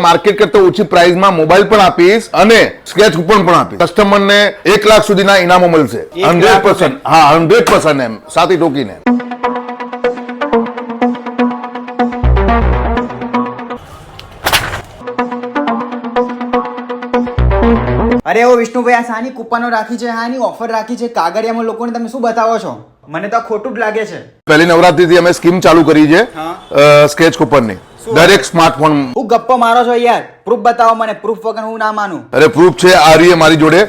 Market કરતા ઓછી પ્રાઇસમાં mobile પણ આપીશ અને સ્કેચ કૂપન પણ આપીશ. કસ્ટમરને 1 લાખ સુધીના ઇનામો મળશે. 100%. હા, 100% એમ સાથી ટોકીને. અરે ઓ વિષ્ણુભાઈ, આ સાની કૂપનો રાખી છે, આની ઓફર રાખી છે, કાગળિયામાં લોકોને તમે શું બતાવો છો? મને તો ખોટું જ લાગે છે. પહેલી નવરાત્રીથી અમે સ્કીમ ચાલુ કરી છે સ્કેચ કૂપનની. દરેક સ્માર્ટફોન. હું ગપ્પો મારો છો યાર? પ્રૂફ બતાવો મને. પ્રૂફ વગર હું ના માનું. અરે પ્રૂફ છે, આ રહી મારી જોડે.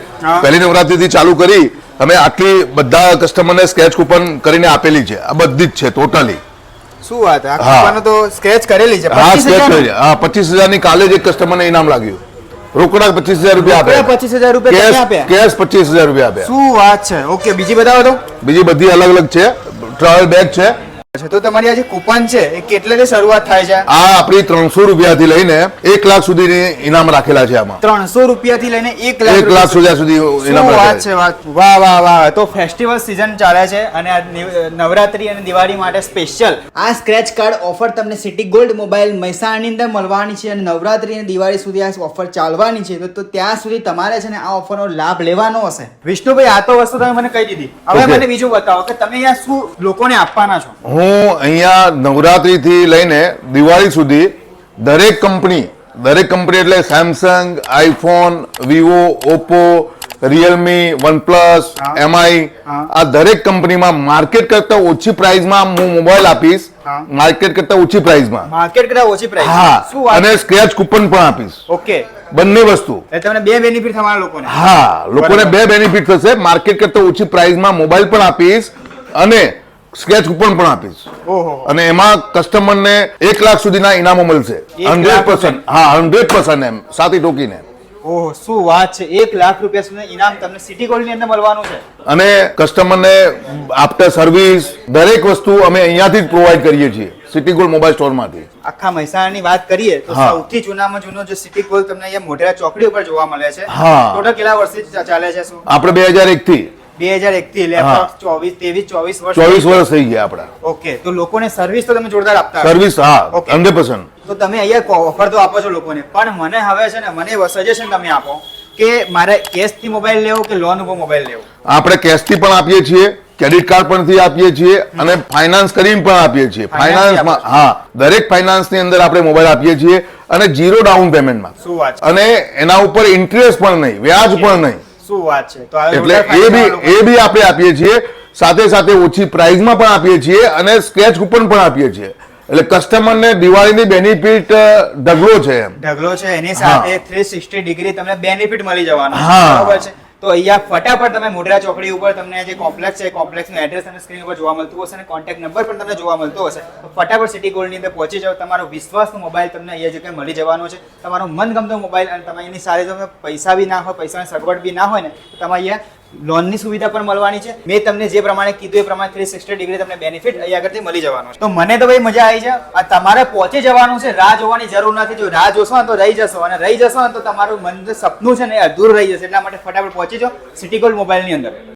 પહેલી નવરાત્રીથી ચાલુ કરી અમે આટલી બધા કસ્ટમરને સ્કેચ કૂપન કરીને આપેલી છે. આ બધી જ છે ટોટલી. શું વાત? આ કૂપનો તો સ્કેચ કરેલી છે. હા, સ્કેચ કરેલી. હા, 25,000 ની કાલે જ એક કસ્ટમરને ઇનામ લાગ્યું. રોકડા 25,000 રૂપિયા આપ્યા. 25,000 રૂપિયા આપ્યા. કેશ 25,000 રૂપિયા આપ્યા. શું વાત છે? ઓકે, બીજી બતાવો તો. બીજી બધી અલગ અલગ છે. ટ્રાવેલ બેગ છે. તો તમારી આ જે કૂપન છે એ કેટલેથી શરૂઆત થાય છે? આ આપણી 300 રૂપિયાથી લઈને 1 લાખ સુધીની ઇનામ રાખેલા છે આમાં. 300 રૂપિયાથી લઈને 1 1 લાખ સુધી ઇનામ વાત છે. વાહ વાહ વાહ. તો ફેસ્ટિવલ સીઝન ચાલે છે અને આ નવરાત્રી અને દિવાળી માટે સ્પેશિયલ આ સ્ક્રેચ કાર્ડ ઓફર તમને સિટી ગોલ્ડ મોબાઈલ મહેસાણાની અંદર મળવાની છે અને નવરાત્રી અને દિવાળી સુધી આ ઓફર ચાલવાની છે. તો ત્યાં સુધી તમારે છે ને આ ઓફરનો લાભ લેવાનો હશે. વિષ્ણુભાઈ, આ તો વસ્તુ તમે મને કહી દીધી. હવે મને બીજું બતાવો કે તમે અહીંયા શું લોકોને આપવાના છો? હું અહીંયા નવરાત્રીથી લઈને દિવાળી સુધી દરેક કંપની એટલે Samsung, iPhone, Vivo, Oppo, Realme, OnePlus, MI, આ દરેક કંપનીમાં માર્કેટ કરતા ઓછી પ્રાઇસમાં હું મોબાઈલ આપીશ. માર્કેટ કરતા ઓછી પ્રાઇસમાં. માર્કેટ કરતા ઓછી પ્રાઇસ. હા, અને સ્ક્રેચ કૂપન પણ આપીશ. ઓકે, બંને વસ્તુ. તમને બે બેનિફિટ થવાના લોકોને. હા, લોકોને બે બેનિફિટ થશે. માર્કેટ કરતા ઓછી પ્રાઇસમાં મોબાઈલ પણ આપીશ અને સ્કેચ કૂપન પણ આપીશ. અને એમાં કસ્ટમરને 1 લાખ સુધીના ઇનામો મળશે. 100%. હા, 100% એમ સાથી ટોકીને. ઓહો, શું વાત છે! 1 લાખ રૂપિયા સુધી ઇનામ તમને સિટી ગોલ્ડ ની અંદર મળવાનું છે. અને કસ્ટમરને આફ્ટર સર્વિસ દરેક વસ્તુ અમે અહીંયાથી જ પ્રોવાઈડ કરીએ છીએ, સિટી ગોલ્ડ મોબાઈલ સ્ટોરમાંથી. આખા મહેસાણાની વાત કરીએ તો સૌથી જૂનામાં જૂનો જે સિટી ગોલ્ડ તમને અહીંયા મોઢેરા ચોકડી ઉપર જોવા મળે છે. ટોટલ કેટલા વર્ષથી ચાલે છે? શું આપણે 2001 થી 2001 થી લેપટોપ 24 વર્ષ થઈ ગયા આપડા. ઓકે, તો લોકોને સર્વિસ તો તમે જોરદાર આપતા સર્વિસ. હા, 100%. તો તમે અહીંયા ઓફર તો આપો છો લોકોને, પણ મને હવે છે ને મને સજેશન તમે આપો કે મારે કેશ થી મોબાઈલ લેવો કે લોન ઉપર મોબાઈલ લેવો? આપણે કેશ થી પણ આપીએ છીએ, ક્રેડિટ કાર્ડ પરથી આપીએ છીએ અને ફાઇનાન્સ કરીને પણ આપીએ છીએ. ફાઇનાન્સમાં હા, દરેક ફાઇનાન્સ ની અંદર આપણે મોબાઈલ આપીએ છીએ અને 0 ડાઉન પેમેન્ટમાં. શું વાત? અને એના ઉપર ઇન્ટરેસ્ટ પણ નહીં, વ્યાજ પણ નહીં. શું વાત છે! તો એટલે એ બી આપણે આપીએ છીએ. સાથે સાથે ઓછી પ્રાઇસમાં પણ આપીએ છીએ અને સ્ક્રેચ કૂપન પણ આપીએ છીએ. એટલે કસ્ટમરને દિવાળીની બેનિફિટ ઢગલો છે એમ. ઢગલો છે, એની સાથે 360 ડિગ્રી તમને બેનિફિટ મળી જવાનું બરાબર છે. તો અહીંયા ફટાફટ તમે મોઢેરા ચોકડી ઉપર તમને જે કોમ્પ્લેક્સ છે, કોમ્પ્લેક્સનું એડ્રેસ અને સ્ક્રીન ઉપર જોવા મળતું હશે અને કોન્ટેક્ટ નંબર પણ તમને જોવા મળતો હશે. તો ફટાફટ સિટી ગોલ્ડ ની અંદર પહોંચી જાવ. તમારો વિશ્વાસનો મોબાઈલ તમને અહીંયા જગ્યાએ મળી જવાનો છે. તમારો મનગમતો મોબાઈલ. અને તમે એની સાથે તમે પૈસા બી ના હોય, પૈસાની સગવડ બી ના હોય ને, તો તમે અહીંયા લોનની સુવિધા પણ મળવાની છે. મેં તમને જે પ્રમાણે કીધું એ પ્રમાણે 360 ડિગ્રી તમને બેનિફિટ અહીંયા આગળથી મળી જવાનો છે. તો મને તો ભાઈ મજા આવી છે. આ તમારે પહોંચી જવાનું છે, રાહ જોવાની જરૂર નથી. જો રાહ જોશો ને તો રહી જશો, અને રહી જશો ને તો તમારું મન સપનું છે ને એ અધૂરું રહી જશે. એટલા માટે ફટાફટ પહોંચી જાઓ સિટી ગોલ્ડ મોબાઈલની અંદર.